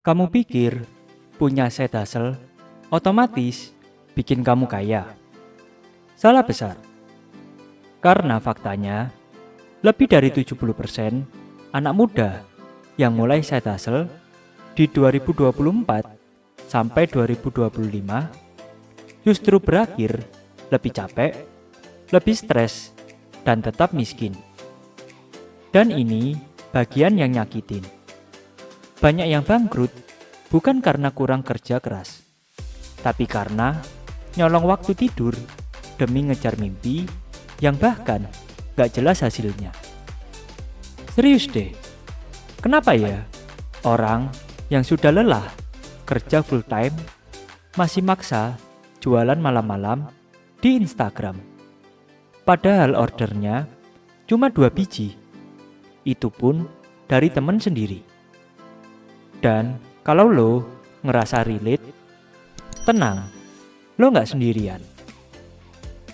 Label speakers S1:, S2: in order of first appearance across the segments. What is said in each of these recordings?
S1: Kamu pikir punya side hustle otomatis bikin kamu kaya? Salah besar. Karena faktanya, lebih dari 70% anak muda yang mulai side hustle di 2024 sampai 2025 justru berakhir lebih capek, lebih stres, dan tetap miskin. Dan ini bagian yang nyakitin. Banyak yang bangkrut bukan karena kurang kerja keras, tapi karena nyolong waktu tidur demi ngejar mimpi yang bahkan gak jelas hasilnya. Serius deh, kenapa ya orang yang sudah lelah kerja full time masih maksa jualan malam-malam di Instagram? Padahal ordernya cuma 2 biji, itu pun dari temen sendiri. Dan kalau lo ngerasa relate, tenang, lo gak sendirian.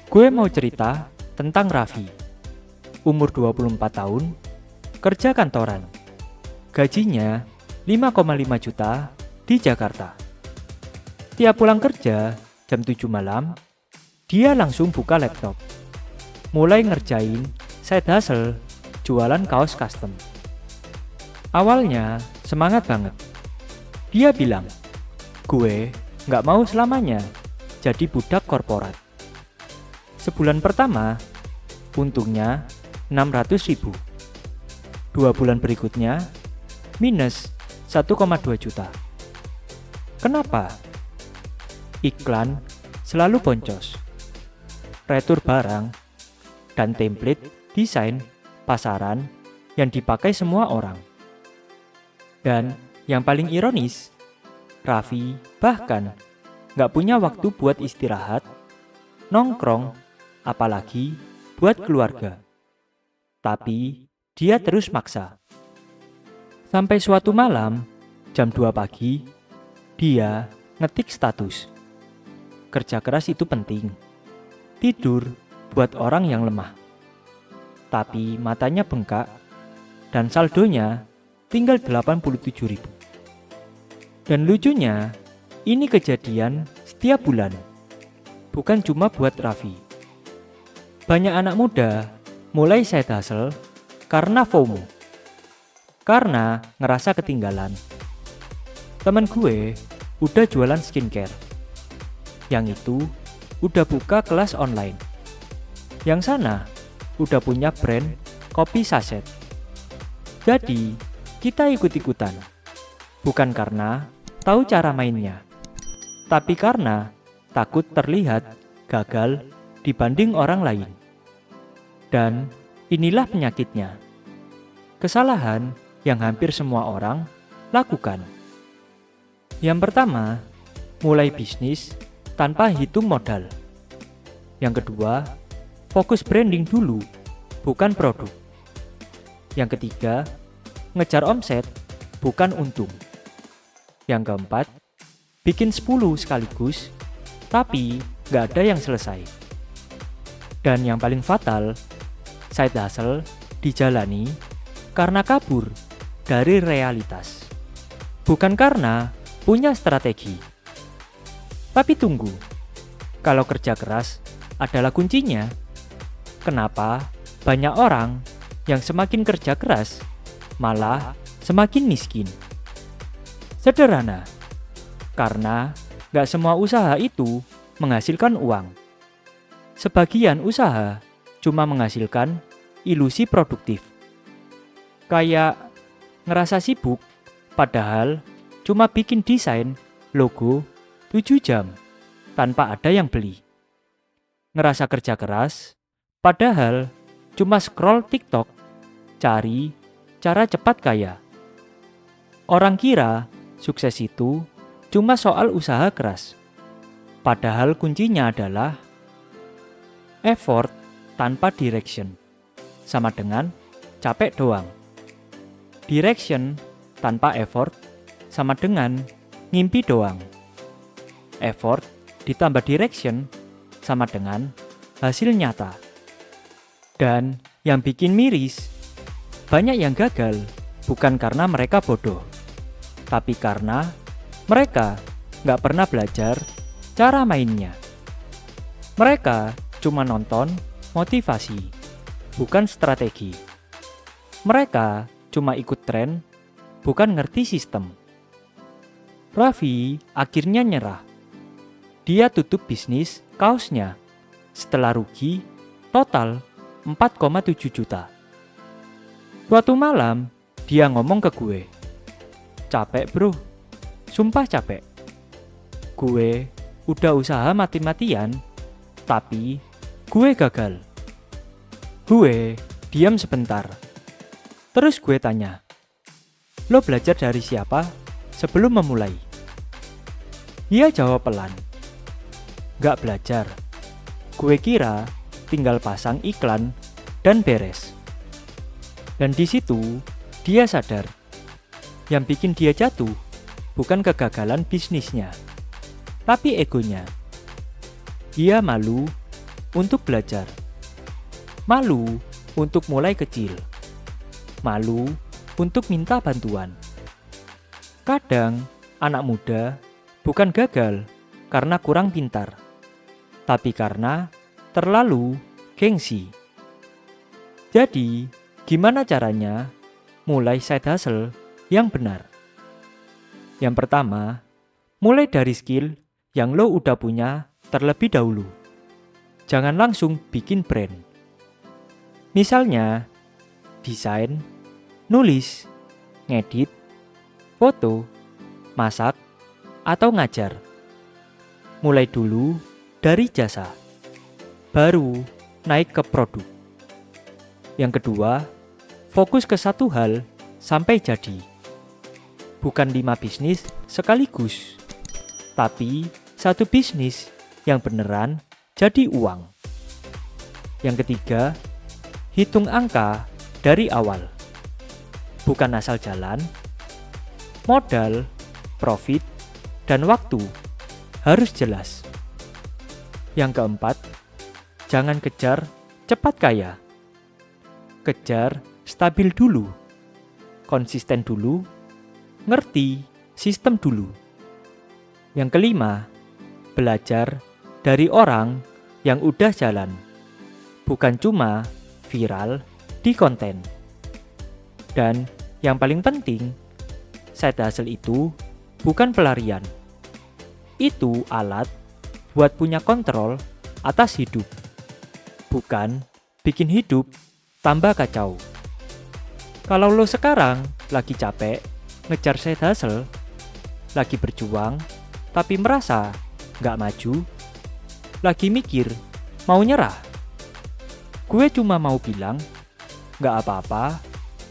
S1: Gue mau cerita tentang Raffi, umur 24 tahun, kerja kantoran. Gajinya 5,5 juta di Jakarta. Tiap pulang kerja jam 7 malam, dia langsung buka laptop. Mulai ngerjain side hustle jualan kaos custom. Awalnya semangat banget. Dia bilang, gue gak mau selamanya jadi budak korporat. Sebulan pertama, untungnya 600.000. 2 bulan berikutnya, minus 1,2 juta. Kenapa? Iklan selalu boncos. Retur barang dan template desain pasaran yang dipakai semua orang. Dan yang paling ironis, Raffi bahkan gak punya waktu buat istirahat, nongkrong, apalagi buat keluarga. Tapi dia terus maksa. Sampai suatu malam, jam 2 pagi, dia ngetik status. Kerja keras itu penting. Tidur buat orang yang lemah. Tapi matanya bengkak dan saldonya tinggal 87.000. Dan lucunya, ini kejadian setiap bulan. Bukan cuma buat Raffi. Banyak anak muda mulai side hustle karena FOMO. Karena ngerasa ketinggalan. Temen gue udah jualan skincare. Yang itu udah buka kelas online. Yang sana udah punya brand kopi saset. Jadi, kita ikut-ikutan. Bukan karena tahu cara mainnya, tapi karena takut terlihat gagal dibanding orang lain. Dan inilah penyakitnya. Kesalahan yang hampir semua orang lakukan. Yang pertama, mulai bisnis tanpa hitung modal. Yang kedua, fokus branding dulu, bukan produk. Yang ketiga, ngejar omset, bukan untung. Yang keempat, bikin 10 sekaligus, tapi gak ada yang selesai. Dan yang paling fatal, side hustle dijalani karena kabur dari realitas. Bukan karena punya strategi. Tapi tunggu, kalau kerja keras adalah kuncinya, kenapa banyak orang yang semakin kerja keras malah semakin miskin? Sederhana, karena gak semua usaha itu menghasilkan uang. Sebagian usaha cuma menghasilkan ilusi produktif. Kayak ngerasa sibuk, padahal cuma bikin desain logo 7 jam tanpa ada yang beli. Ngerasa kerja keras, padahal cuma scroll TikTok, cari cara cepat kaya. Orang kira sukses itu cuma soal usaha keras. Padahal kuncinya adalah effort tanpa direction. Sama dengan capek doang. Direction tanpa effort sama dengan ngimpi doang. Effort ditambah direction sama dengan hasil nyata. Dan yang bikin miris, banyak yang gagal bukan karena mereka bodoh, tapi karena mereka nggak pernah belajar cara mainnya. Mereka cuma nonton motivasi, bukan strategi. Mereka cuma ikut tren, bukan ngerti sistem. Raffi akhirnya nyerah. Dia tutup bisnis kaosnya setelah rugi total 4,7 juta. Suatu malam, dia ngomong ke gue, "Capek bro, sumpah capek. Gue udah usaha mati-matian, tapi gue gagal." Gue diam sebentar. Terus gue tanya, "Lo belajar dari siapa sebelum memulai?" Dia jawab pelan, "Gak belajar. Gue kira tinggal pasang iklan dan beres." Dan di situ dia sadar, yang bikin dia jatuh bukan kegagalan bisnisnya, tapi egonya. Dia malu untuk belajar, malu untuk mulai kecil, malu untuk minta bantuan. Kadang anak muda bukan gagal karena kurang pintar, tapi karena terlalu gengsi. Jadi, gimana caranya mulai side hustle yang benar? Yang pertama, mulai dari skill yang lo udah punya terlebih dahulu. Jangan langsung bikin brand. Misalnya, desain, nulis, ngedit, foto, masak, atau ngajar. Mulai dulu dari jasa, baru naik ke produk. Yang kedua, fokus ke satu hal sampai jadi. Bukan 5 bisnis sekaligus, tapi satu bisnis yang beneran jadi uang. Yang ketiga, hitung angka dari awal. Bukan asal jalan. Modal, profit, dan waktu harus jelas. Yang keempat, jangan kejar cepat kaya. Kejar stabil dulu, konsisten dulu, ngerti sistem dulu. Yang kelima, belajar dari orang yang udah jalan, bukan cuma viral di konten. Dan yang paling penting, side hustle itu bukan pelarian. Itu alat buat punya kontrol atas hidup, bukan bikin hidup tambah kacau. Kalau lo sekarang lagi capek ngejar side hustle, lagi berjuang tapi merasa gak maju, lagi mikir mau nyerah, gue cuma mau bilang, gak apa-apa,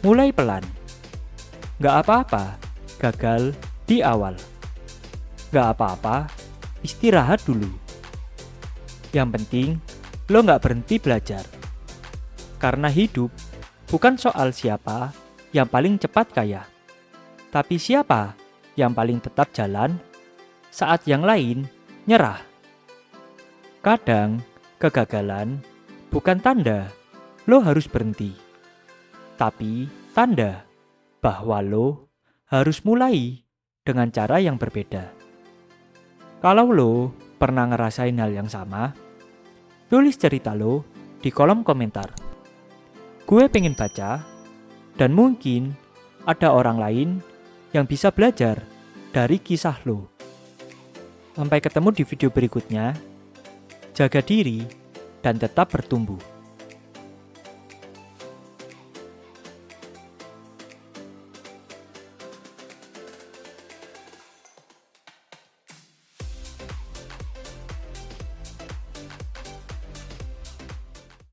S1: mulai pelan. Gak apa-apa, gagal di awal. Gak apa-apa, istirahat dulu. Yang penting, lo gak berhenti belajar. Karena hidup bukan soal siapa yang paling cepat kaya, tapi siapa yang paling tetap jalan saat yang lain nyerah. Kadang, kegagalan bukan tanda lo harus berhenti, tapi tanda bahwa lo harus mulai dengan cara yang berbeda. Kalau lo pernah ngerasain hal yang sama, tulis cerita lo di kolom komentar. Gue pengen baca, dan mungkin ada orang lain yang bisa belajar dari kisah lo. Sampai ketemu di video berikutnya. Jaga diri dan tetap bertumbuh.